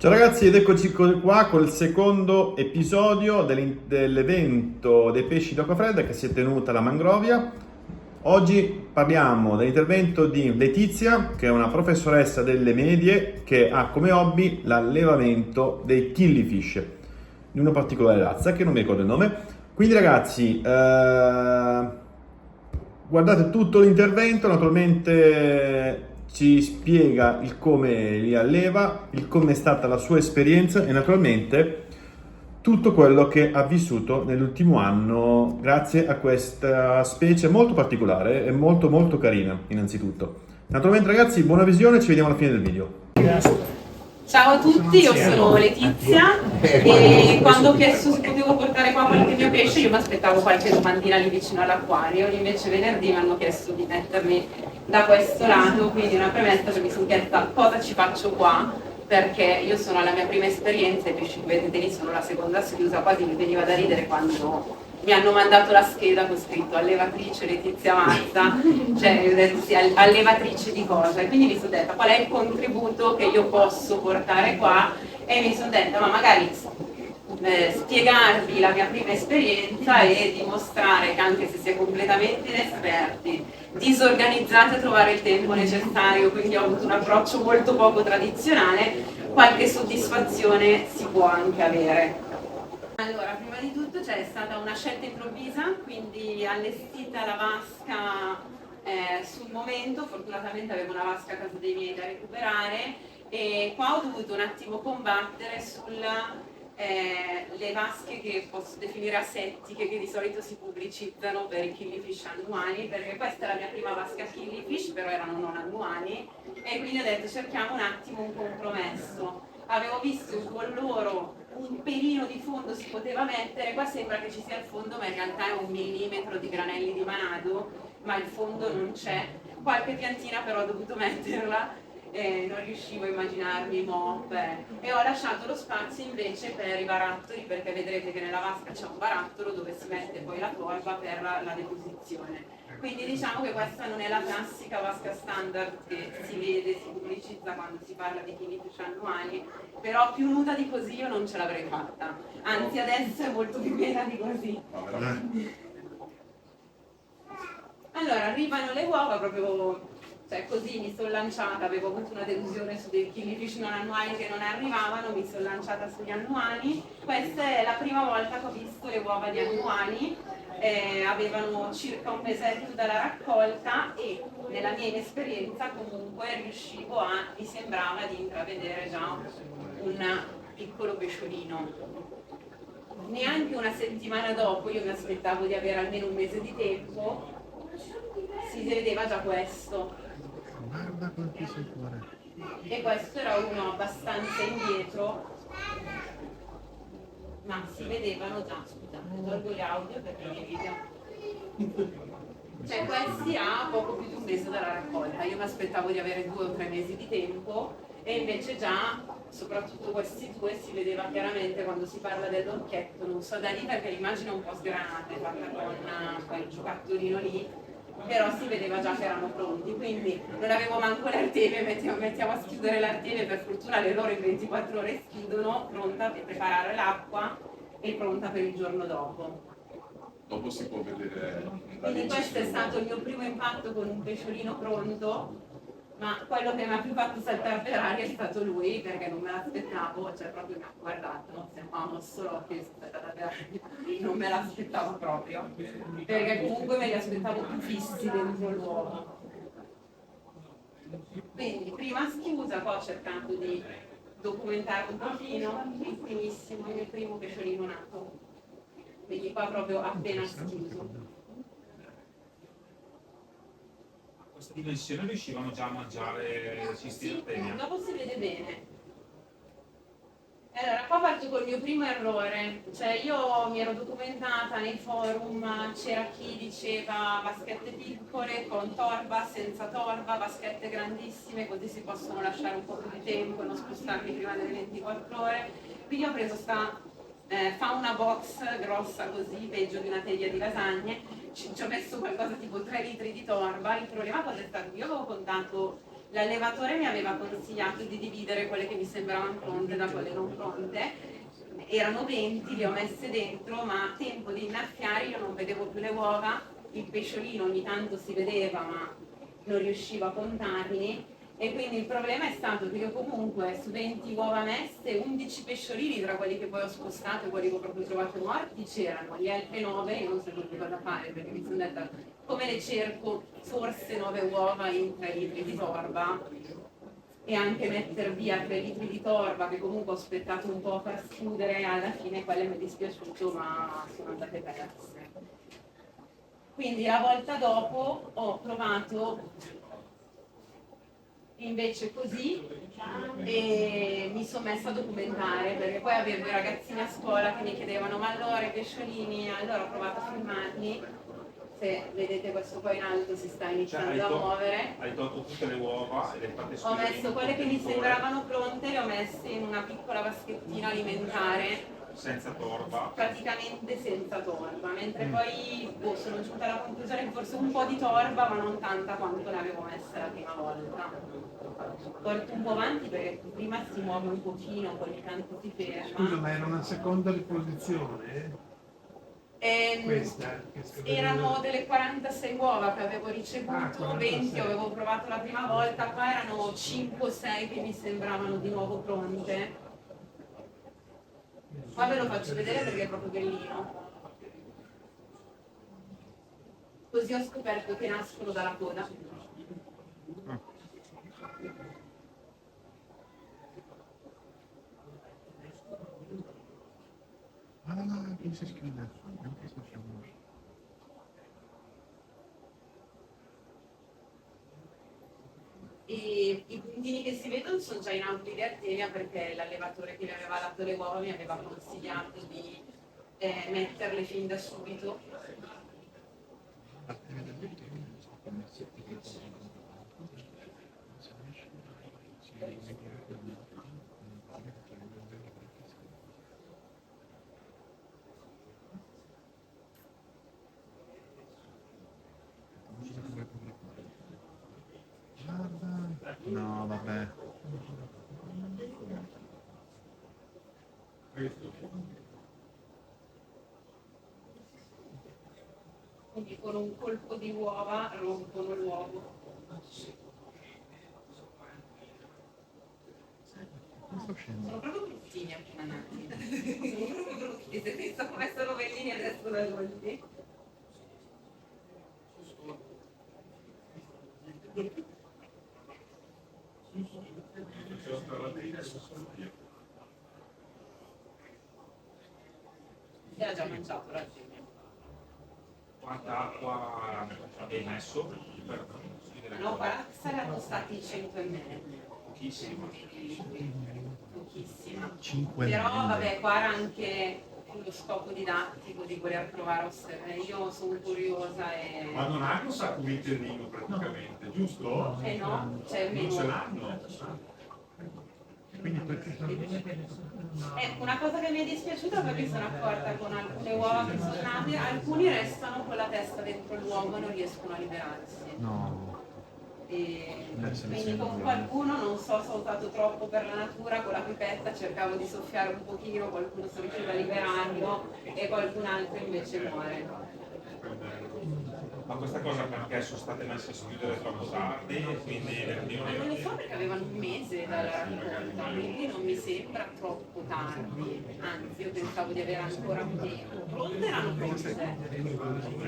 Ciao ragazzi ed eccoci qua col secondo episodio dell'evento dei pesci d'acqua fredda che si è tenuto alla Mangrovia. Oggi parliamo dell'intervento di Letizia, che è una professoressa delle medie che ha come hobby l'allevamento dei killifish di una particolare razza che non mi ricordo il nome. Quindi ragazzi, guardate tutto l'intervento, naturalmente ci spiega il come li alleva, il come è stata la sua esperienza e naturalmente tutto quello che ha vissuto nell'ultimo anno grazie a questa specie molto particolare e molto carina innanzitutto. Naturalmente ragazzi, buona visione, ci vediamo alla fine del video. Ciao a tutti, io sono Letizia e quando ho chiesto se potevo portare qua qualche mio pesce io mi aspettavo qualche domandina lì vicino all'acquario, invece venerdì mi hanno chiesto di mettermi da questo lato, quindi una premessa che mi sono chiesta cosa ci faccio qua, perché io sono alla mia prima esperienza e i pesci che vedete lì sono la seconda schiusa, quasi mi veniva da ridere quando mi hanno mandato la scheda con scritto allevatrice Letizia Mazza, cioè io ho detto sì, allevatrice di cosa? E quindi mi sono detta qual è il contributo che io posso portare qua e mi sono detta ma magari spiegarvi la mia prima esperienza e dimostrare che anche se si è completamente inesperti, disorganizzati a trovare il tempo necessario, quindi ho avuto un approccio molto poco tradizionale, qualche soddisfazione si può anche avere. Allora, prima di tutto c'è stata una scelta improvvisa, quindi allestita la vasca sul momento, fortunatamente avevo una vasca a casa dei miei da recuperare e qua ho dovuto un attimo combattere sulle vasche che posso definire asettiche, che di solito si pubblicizzano per i killifish annuali, perché questa è la mia prima vasca killifish, però erano non annuali, e quindi ho detto cerchiamo un attimo un compromesso. Avevo visto con loro un pelino di fondo si poteva mettere, qua sembra che ci sia il fondo ma in realtà è 1 millimetro di granelli di manado, ma il fondo non c'è, qualche piantina però ho dovuto metterla, non riuscivo a immaginarmi mop e ho lasciato lo spazio invece per i barattoli, perché vedrete che nella vasca c'è un barattolo dove si mette poi la torba per la deposizione. Quindi diciamo che questa non è la classica vasca standard che si vede, si pubblicizza quando si parla di killifish annuali, però più nuda di così io non ce l'avrei fatta, anzi adesso è molto più piena di così. Allora arrivano le uova proprio, cioè così mi sono lanciata, avevo avuto una delusione su dei killifish non annuali che non arrivavano, mi sono lanciata sugli annuali. Questa è la prima volta che ho visto le uova di annuali, avevano circa un mesetto dalla raccolta e nella mia inesperienza comunque mi sembrava di intravedere già un piccolo pesciolino. Neanche una settimana dopo, io mi aspettavo di avere almeno un mese di tempo, si vedeva già questo. Guarda quel pisciatore. E questo era uno abbastanza indietro, ma si vedevano già, scusate, tolgo gli audio perché mi video. Cioè questi ha poco più di un mese dalla raccolta, io mi aspettavo di avere 2 o 3 mesi di tempo e invece già, soprattutto questi due, si vedeva chiaramente quando si parla dell'occhietto, non so da lì perché l'immagine è un po' sgranata, è fatta con quel giocattolino lì, però si vedeva già che erano pronti, quindi non avevo manco l'arteme, mettiamo a schiudere l'arteme, per fortuna le loro in 24 ore schiudono, pronta per preparare l'acqua e pronta per il giorno dopo. Dopo si può vedere la Quindi luce questo è sul- stato il mio primo impatto con un pesciolino pronto, ma quello che mi ha più fatto saltare per aria è stato lui, perché non me l'aspettavo, cioè proprio mi ha guardato, no? Sembrava un mosso l'occhio e sono saltata per aria, non me l'aspettavo proprio, perché comunque me li aspettavo più fissi dentro l'uovo. Quindi prima schiusa, poi ho cercato di documentare un pochino, il primissimo, il mio primo pesciolino nato, quindi qua proprio appena schiuso. A questa dimensione riuscivano già a mangiare cisti di Sì, artemia. dopo si vede bene. Allora, qua parto col mio primo errore, cioè io mi ero documentata nei forum, c'era chi diceva vaschette piccole, con torba, senza torba, vaschette grandissime, così si possono lasciare un po' più di tempo e non spostarli prima delle 24 ore. Quindi ho preso sta fauna box grossa così, peggio di una teglia di lasagne, ci ho messo qualcosa tipo 3 litri di torba. Il problema cosa è stato? Io avevo contato L'allevatore mi aveva consigliato di dividere quelle che mi sembravano pronte da quelle non pronte. Erano 20, le ho messe dentro, ma a tempo di innaffiare io non vedevo più le uova, il pesciolino ogni tanto si vedeva, ma non riuscivo a contarli. E quindi il problema è stato che io comunque su 20 uova messe, 11 pesciolini tra quelli che poi ho spostato e quelli che ho proprio trovato morti c'erano, gli altri 9 io non sapevo più cosa fare perché mi sono detta come le cerco forse 9 uova in 3 litri di torba e anche mettere via 3 litri di torba che comunque ho aspettato un po' per schiudere, alla fine quelle mi è dispiaciuto ma sono andate perse. Quindi la volta dopo ho provato invece così e mi sono messa a documentare perché poi avevo i ragazzini a scuola che mi chiedevano ma allora i pesciolini, allora ho provato a filmarli, se vedete questo qua in alto si sta iniziando a muovere. Hai tolto tutte le uova e le hai fatte Ho schiudere messo in quelle che mi contenitore sembravano pronte, le ho messe in una piccola vaschettina alimentare senza torba. praticamente senza torba, mentre poi sono giunta alla conclusione che forse un po' di torba ma non tanta quanto ne avevo messa la prima volta. Porto un po' avanti perché prima si muove un pochino, poi ogni tanto si ferma. Scusa, ma era una seconda riposizione? Questa? Erano delle 46 uova che avevo ricevuto, 46. 20 avevo provato la prima volta, qua erano 5 o 6 che mi sembravano di nuovo pronte. Poi ve lo faccio vedere perché è proprio bellino. Così ho scoperto che nascono dalla coda. Ah, come si scrive? Anche se c'è un... E i puntini che si vedono sono già in ampli di artemia perché l'allevatore che mi aveva dato le uova mi aveva consigliato di metterle fin da subito. No, vabbè. Quindi con un colpo di uova rompono l'uovo. Sono proprio bruttini appena nati. Sono proprio brutti, se penso come sono bellini adesso da adulti. Si era già mangiato la cena. Quanta acqua hai messo? Per schiudere No, le guarda, saranno stati 100 ml. pochissimo. Pochissima. 5 Però ml. vabbè, qua era anche lo scopo didattico di voler provare a osservare. Io sono curiosa e... Ma non hanno un sacco di terrino praticamente, giusto? Eh no, c'è il Non ce menù. l'hanno. Quindi perché sono... Una cosa che mi è dispiaciuta perché mi sono accorta con alcune uova che sono nate, alcuni restano con la testa dentro l'uovo e non riescono a liberarsi. No. E Adesso quindi inizia con a qualcuno non so se ho usato troppo per la natura, con la pipetta cercavo di soffiare un pochino, qualcuno si riusciva a liberarlo e qualcun altro invece muore. Ma questa cosa perché sono state messe a schiudere troppo tardi e quindi Ma non lo so perché avevano un mese dalla raccolta, quindi non mi sembra troppo tardi, anzi io pensavo di avere ancora un tempo. Pronte erano pronte,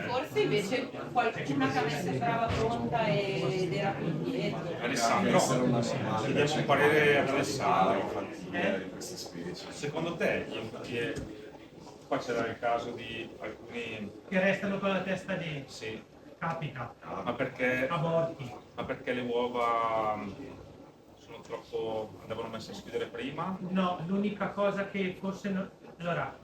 forse invece qualcuna che a me sembrava pronta ed era più indietro. Alessandro, chiediamo un parere ad Alessandro. Di queste specie. Secondo te, qua c'era il caso di alcuni, che restano con la testa dentro. sì, Capita, ma perché, aborti. le uova sono troppo, andavano messe a schiudere prima? No, l'unica cosa che forse allora,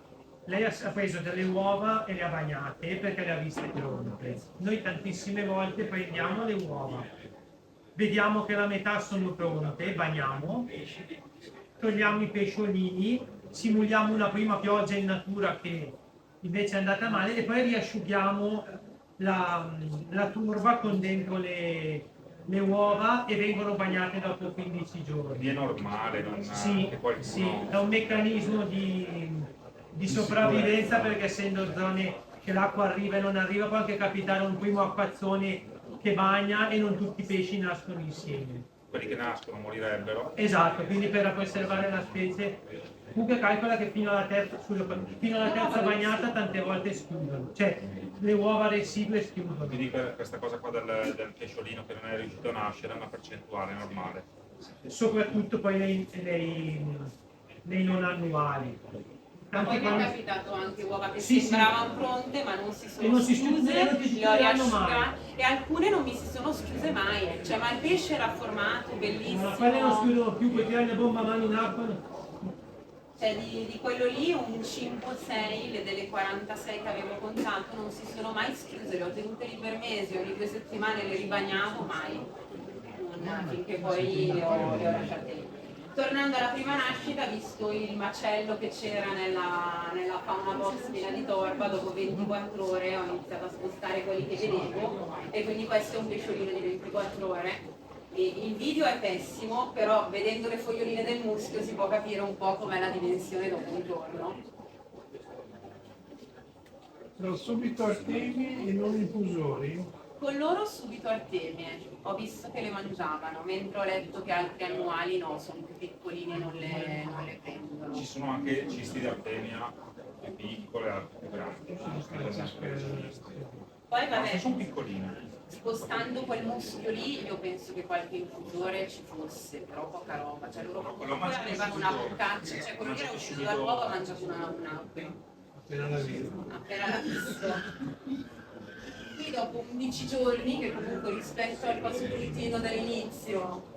lei ha preso delle uova e le ha bagnate perché le ha viste pronte. Noi tantissime volte prendiamo le uova, vediamo che la metà sono pronte, bagniamo, togliamo i pesciolini, simuliamo una prima pioggia in natura che invece è andata male e poi riasciughiamo la turba con dentro le uova e vengono bagnate dopo 15 giorni. Quindi è normale, non Sì, che qualcuno... sì, è un meccanismo di sopravvivenza, perché essendo zone che l'acqua arriva e non arriva può anche capitare un primo acquazzone che bagna e non tutti i pesci nascono insieme. Quelli che nascono morirebbero. Esatto, quindi per preservare la specie, comunque calcola che fino alla terza bagnata tante volte escludono, cioè le uova residue escludono. Quindi questa cosa qua del pesciolino che non è riuscito a nascere è una percentuale normale. Soprattutto poi nei non annuali. Ma poi mi è capitato anche uova che Sì, sembravano pronte ma non si E sono non si schiuse, schiuderanno, non si le ho schiuderanno riasciugate e alcune non mi si sono schiuse mai, cioè ma il pesce era formato, bellissimo. Ma quelle non schiudono più, puoi tirare la bomba a mano in acqua. Cioè di quello lì un 5 o 6, le delle 46 che avevo contato non si sono mai schiuse, le ho tenute lì per mesi, ogni 2 settimane le ribagnavo, mai, finché poi le ho lasciate lì. Tornando alla prima nascita, visto il macello che c'era nella fauna box piena di torba, dopo 24 ore ho iniziato a spostare quelli che vedevo e quindi questo è un pesciolino di 24 ore. E il video è pessimo, però vedendo le foglioline del muschio si può capire un po' com'è la dimensione dopo un giorno. Sono subito artemi e non infusori? Con loro subito artemie, ho visto che le mangiavano, mentre ho letto che altri annuali no, sono più piccolini e non le prendono. Ci sono anche cisti di artemia più piccole, altre più grandi. Poi vabbè, Sono piccoline. spostando quel muschio lì io penso che qualche infusore ci fosse, però poca roba, cioè loro comunque avevano una boccaccia, cioè quello che era uscito dall'uovo ha mangiato un'acqua. Appena la vedo. Appena l'ha visto. Qui dopo 11 giorni, che comunque rispetto al passettino dall'inizio,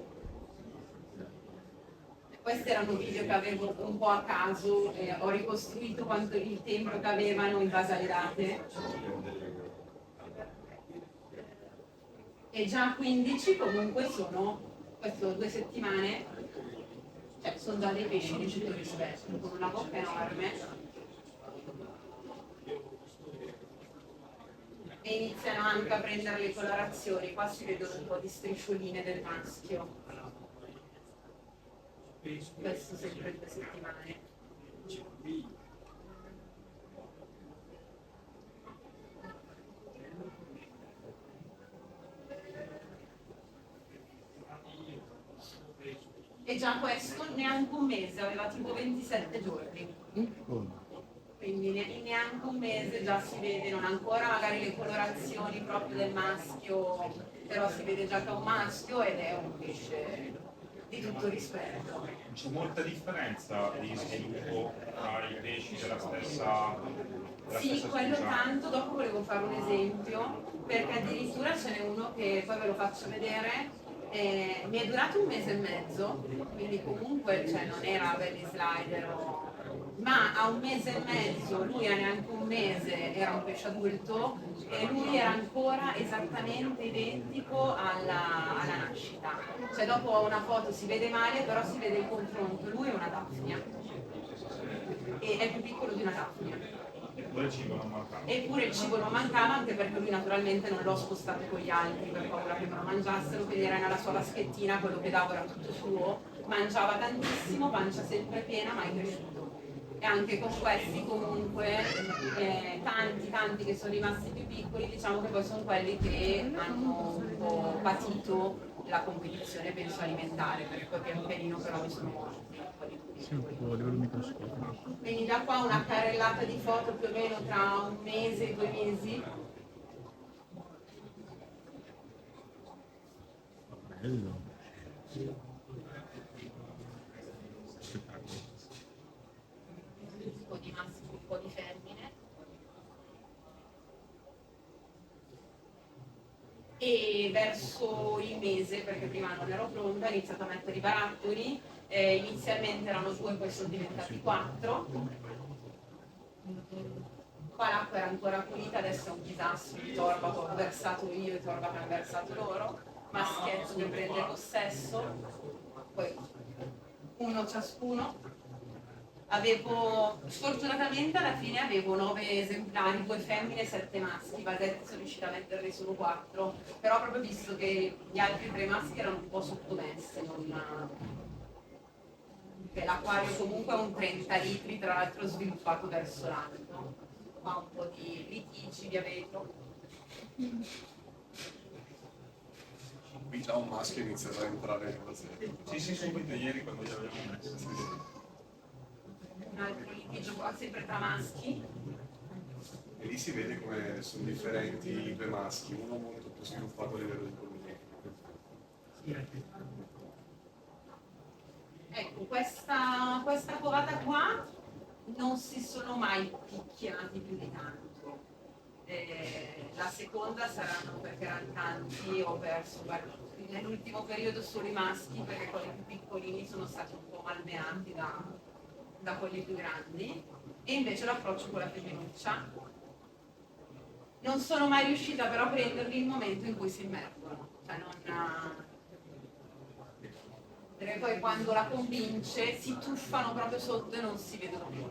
questi erano video che avevo un po' a caso, ho ricostruito quanto il tempo che avevano in base alle date. E già 15 comunque sono, questo 2 settimane, cioè sono già dei pesci di tutto rispetto, con una bocca enorme. E iniziano anche a prendere le colorazioni, qua si vedono un po' di striscioline del maschio. Questo sempre 2 settimane. E già questo neanche un mese, aveva tipo 27 giorni. Quindi in neanche un mese già si vede, non ancora magari le colorazioni proprio del maschio, però si vede già che è un maschio ed è un pesce di tutto rispetto. C'è molta differenza di sviluppo tra i pesci della stessa Sì, quello specie. tanto, dopo volevo fare un esempio, perché addirittura ce n'è uno che poi ve lo faccio vedere, mi è durato 1 mese e mezzo, quindi comunque cioè, non era belly slider ma a 1 mese e mezzo, lui a neanche 1 mese era un pesce adulto e lui era ancora esattamente identico alla nascita. Cioè dopo una foto si vede male, però si vede il confronto, lui è una daphnia e è più piccolo di una daphnia. Eppure il cibo non mancava. Eppure il cibo non mancava, anche perché lui naturalmente non l'ho spostato con gli altri per paura che me lo mangiassero, quindi era nella sua vaschettina, quello che davo era tutto suo, mangiava tantissimo, pancia sempre piena, mai cresciuto. E anche con questi comunque tanti che sono rimasti più piccoli, diciamo che poi sono quelli che hanno un po' patito la competizione penso alimentare, perché poi pian pianino però mi sono morti un po' di più. Quindi da qua una carrellata di foto più o meno tra 1 mese e 2 mesi. Bello. Un po' di maschio, un po' di femmine. E verso il mese, perché prima non ero pronta, ho iniziato a mettere i barattoli, inizialmente erano 2, poi sono diventati 4. Qua l'acqua era ancora pulita, adesso è un disastro di torba che ho versato io e torba che hanno versato loro, maschietto che prende possesso, poi uno ciascuno. Sfortunatamente alla fine avevo 9 esemplari, 2 femmine e 7 maschi, Vasetti sono riuscita a metterne solo 4, però ho proprio visto che gli altri 3 maschi erano un po' sottomessi, che l'acquario comunque è un 30 litri, tra l'altro sviluppato verso l'alto, ha un po' di litigi, di vetro. Qui già un maschio inizia a entrare nel vasetto. Sì, subito ieri quando li abbiamo messi. Un altro litigio qua sempre tra maschi. E lì si vede come sono differenti i due maschi, uno molto più sviluppato a livello di colore. Ecco, questa covata qua non si sono mai picchiati più di tanto. La seconda saranno perché erano tanti, ho perso nell'ultimo periodo solo i maschi perché quelli più piccolini sono stati un po' malmenati da quelli più grandi, e invece l'approccio con la femminuccia non sono mai riuscita però a prenderli il momento in cui si immergono, cioè perché poi quando la convince si tuffano proprio sotto e non si vedono più.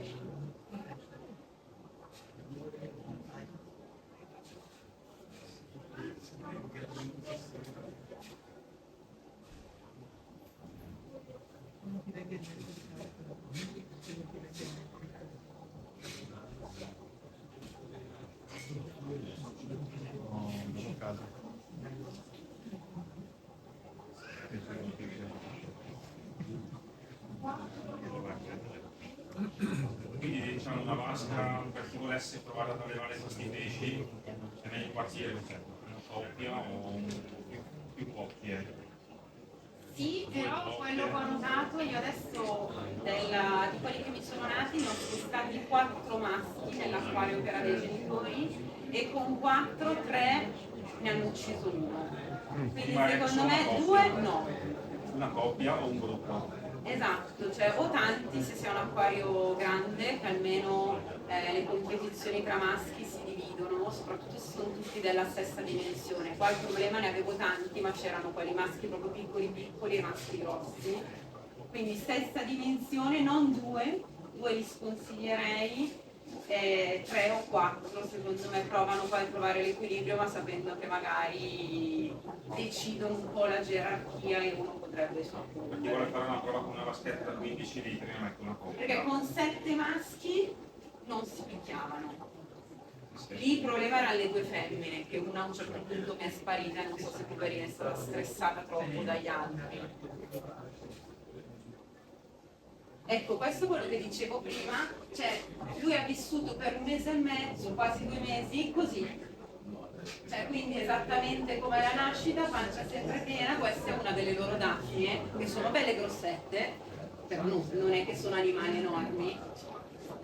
Quindi diciamo una vasca per chi volesse provare ad allevare questi pesci è meglio partire una coppia o più coppie. Sì, però quello che ho notato io adesso di quelli che mi sono nati ne ho spostati 4 maschi nell'acquario che era dei genitori e con 3 ne hanno ucciso uno. Quindi secondo me 2 no. Una coppia o un gruppo? Esatto, cioè o tanti se si ha un acquario grande, che almeno le competizioni tra maschi si dividono, soprattutto se sono tutti della stessa dimensione. Qua il problema ne avevo tanti, ma c'erano quelli maschi proprio piccoli e maschi grossi. Quindi stessa dimensione, non 2 li sconsiglierei, 3 o 4 secondo me provano poi a trovare l'equilibrio, ma sapendo che magari decidono un po' la gerarchia e uno potrebbe Per chi vuole fare una prova con una vaschetta da 15 litri ne mette una coppia. perché con 7 maschi non si picchiavano. Lì il problema erano le 2 femmine, che una a un certo punto mi è sparita, non so se poverina è stata stressata troppo dagli altri. Ecco, questo è quello che dicevo prima, cioè lui ha vissuto per 1 mese e mezzo, quasi 2 mesi, così. Cioè, quindi esattamente come la nascita, pancia sempre piena, questa è una delle loro daffine, che sono belle grossette, però non è che sono animali enormi,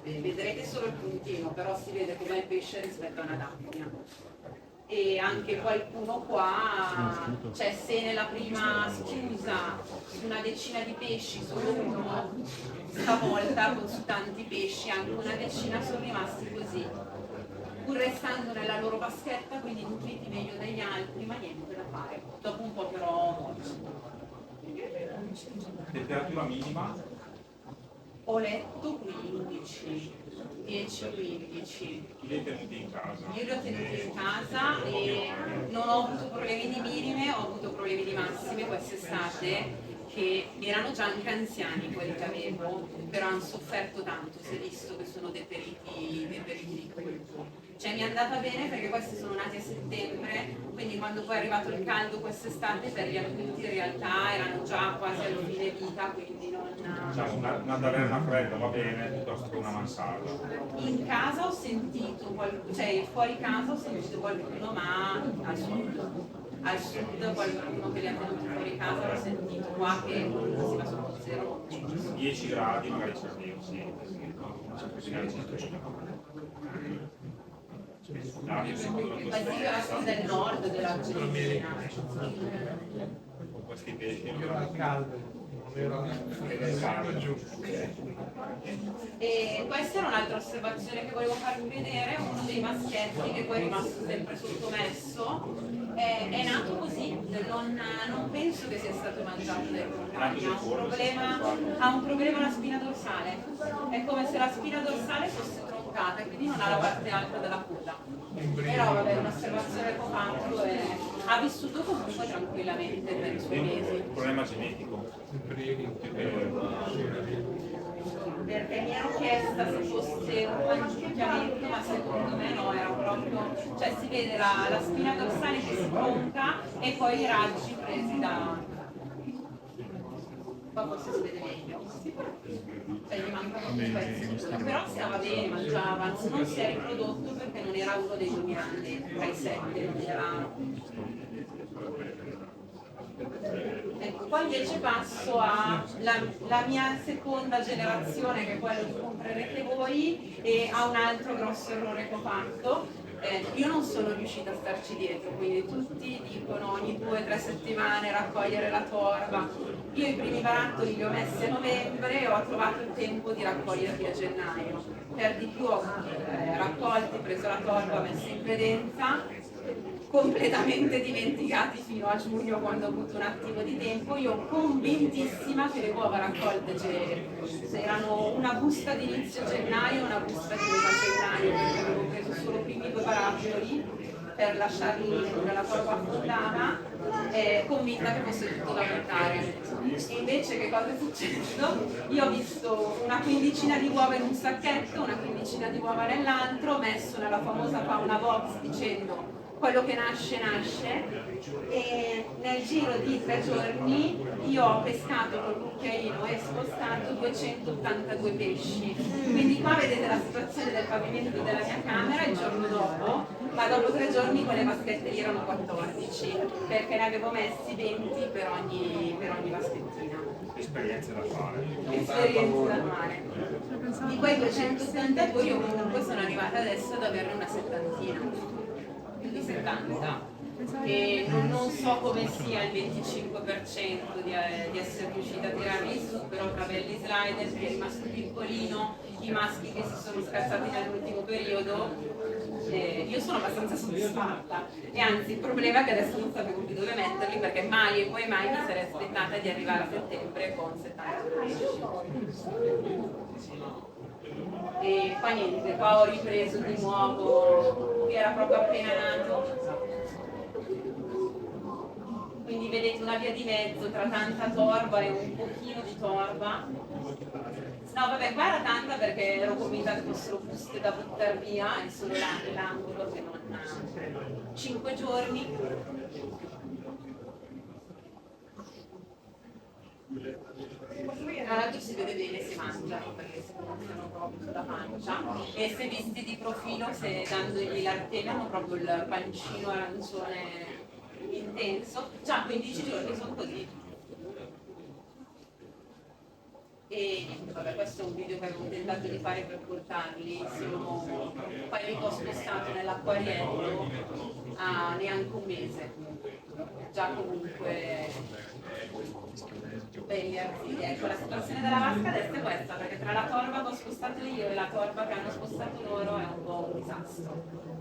vedrete solo il puntino, però si vede com'è il pesce rispetto a una daffina. E anche qualcuno qua, cioè se nella prima schiusa su una decina di pesci solo uno, stavolta con su tanti pesci anche una decina sono rimasti così, pur restando nella loro vaschetta, quindi nutriti meglio degli altri, ma niente da fare. Dopo un po' però Temperatura minima? ho letto 15, 10-15. Chi li hai tenuti in casa? Io li ho tenuti in casa e non ho avuto problemi di minime, ho avuto problemi di massime quest'estate, che erano già anche anziani quelli che avevo, però hanno sofferto tanto, si è visto che sono deperiti di colpo. Cioè mi è andata bene perché questi sono nati a settembre, quindi quando poi è arrivato il caldo quest'estate per gli adulti in realtà erano già quasi alla fine vita, quindi non... Diciamo una taverna fredda va bene piuttosto che una mansarda. In casa ho sentito, cioè fuori casa ho sentito qualcuno, ma al sud qualcuno che li ha tenuti fuori casa l'ho sentito, qua che si va sotto zero. 10 gradi magari c'è Dio, sì. Questi sono del nord dell'Argentina. Con questi pesci E questa era un'altra osservazione che volevo farvi vedere, uno dei maschietti che poi è rimasto sempre sottomesso, è nato così, non penso che sia stato mangiato dai compagni, ha un problema alla spina dorsale, è come se la spina dorsale fosse troncata e quindi non ha la parte alta della coda. Però vabbè, è un'osservazione che ho fatto e ha vissuto comunque tranquillamente per i suoi mesi. Problema genetico. Perché mi ero chiesta se fosse un mangiucchiamento, ma secondo me no, era proprio, cioè si vede la spina dorsale che si tronca e poi i raggi presi da... Qua forse si vede meglio. Cioè gli manca proprio un pezzo, però stava bene, mangiava, non si è riprodotto perché non era uno dei dominanti, tra i 7, non era... Ecco, poi invece passo alla mia seconda generazione, che è quello che comprerete voi, e a un altro grosso errore che ho fatto. Io non sono riuscita a starci dietro, quindi tutti dicono ogni 2 o 3 settimane raccogliere la torba. Io i primi barattoli li ho messi a novembre e ho trovato il tempo di raccoglierli a gennaio. Per di più ho raccolti, preso la torba, messa in credenza, completamente dimenticati fino a giugno quando ho avuto un attimo di tempo. Io convintissima che le uova raccolte erano una busta di inizio gennaio e una busta di metà gennaio, perché avevo preso solo i primi 2 barattoli per lasciarli nella torba affondata, convinta che fosse tutto da buttare. E invece che cosa è successo? Io ho visto una quindicina di uova in un sacchetto, una quindicina di uova nell'altro, ho messo nella famosa fauna box dicendo quello che nasce nasce, e nel giro di 3 giorni io ho pescato col cucchiaino e spostato 282 pesci. Quindi qua vedete la situazione del pavimento della mia camera il giorno dopo, ma dopo 3 giorni quelle vaschette lì erano 14, perché ne avevo messi 20 per ogni vaschettina. Esperienze da fare. Esperienze da fare. Di quei 282 io comunque sono arrivata adesso ad averne una settantina. Più di 70, e non so come sia il 25% di essere riuscita a tirarli su, però tra belli slider, che è rimasto piccolino, i maschi che si sono scazzati nell'ultimo periodo, io sono abbastanza soddisfatta, e anzi il problema è che adesso non sapevo più dove metterli, perché mai e poi mai mi sarei aspettata di arrivare a settembre con 70 pesci. E qua niente, qua ho ripreso di nuovo, che era proprio appena nato, quindi vedete una via di mezzo tra tanta torba e un pochino di torba. No vabbè, qua era tanta perché ero convinta che fossero buste da buttare via, è solo l'angolo che non ha 5 giorni. Tra l'altro si vede bene se mangiano, perché si gonfiano proprio sulla pancia, e se visti di profilo, se dandogli l'arteme, hanno proprio il pancino arancione intenso. Già 15 giorni sono così. E vabbè, questo è un video che avevo tentato di fare per portarli, sono quelli che ho spostato nell'acquariello a neanche un mese, già comunque belli arzigli. Ecco, la situazione della vasca adesso è questa, perché tra la torba che ho spostato io e la torba che hanno spostato loro è un po' un disastro.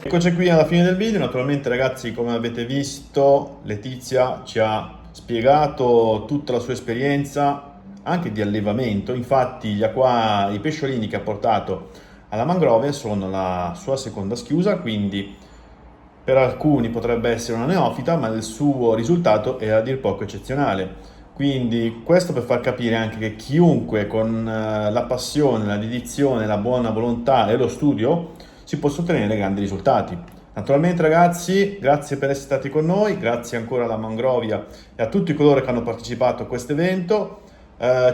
Eccoci qui alla fine del video. Naturalmente ragazzi, come avete visto, Letizia ci ha spiegato tutta la sua esperienza anche di allevamento. Infatti i pesciolini che ha portato alla Mangrovia sono la sua seconda schiusa, quindi per alcuni potrebbe essere una neofita, ma il suo risultato è a dir poco eccezionale. Quindi questo per far capire anche che chiunque con la passione, la dedizione, la buona volontà e lo studio si possono ottenere grandi risultati. Naturalmente ragazzi, grazie per essere stati con noi, grazie ancora alla Mangrovia e a tutti coloro che hanno partecipato a questo evento.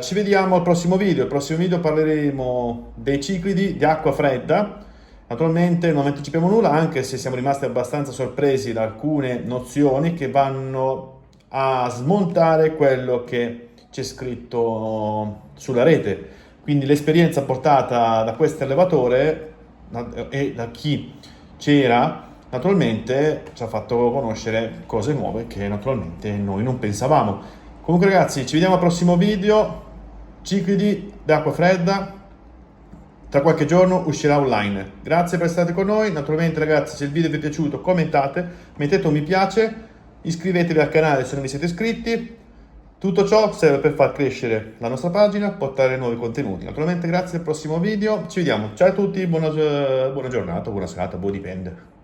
Ci vediamo al prossimo video. Al prossimo video parleremo dei ciclidi di acqua fredda. Naturalmente non anticipiamo nulla, anche se siamo rimasti abbastanza sorpresi da alcune nozioni che vanno a smontare quello che c'è scritto sulla rete. Quindi l'esperienza portata da questo allevatore e da chi c'era naturalmente ci ha fatto conoscere cose nuove che naturalmente noi non pensavamo. Comunque ragazzi, ci vediamo al prossimo video. Ciclidi d'acqua fredda, tra qualche giorno uscirà online. Grazie per essere stati con noi. Naturalmente ragazzi, se il video vi è piaciuto commentate, mettete un mi piace, iscrivetevi al canale se non vi siete iscritti. Tutto ciò serve per far crescere la nostra pagina, portare nuovi contenuti. Naturalmente grazie al prossimo video, ci vediamo. Ciao a tutti, buona giornata, buona serata, dipende.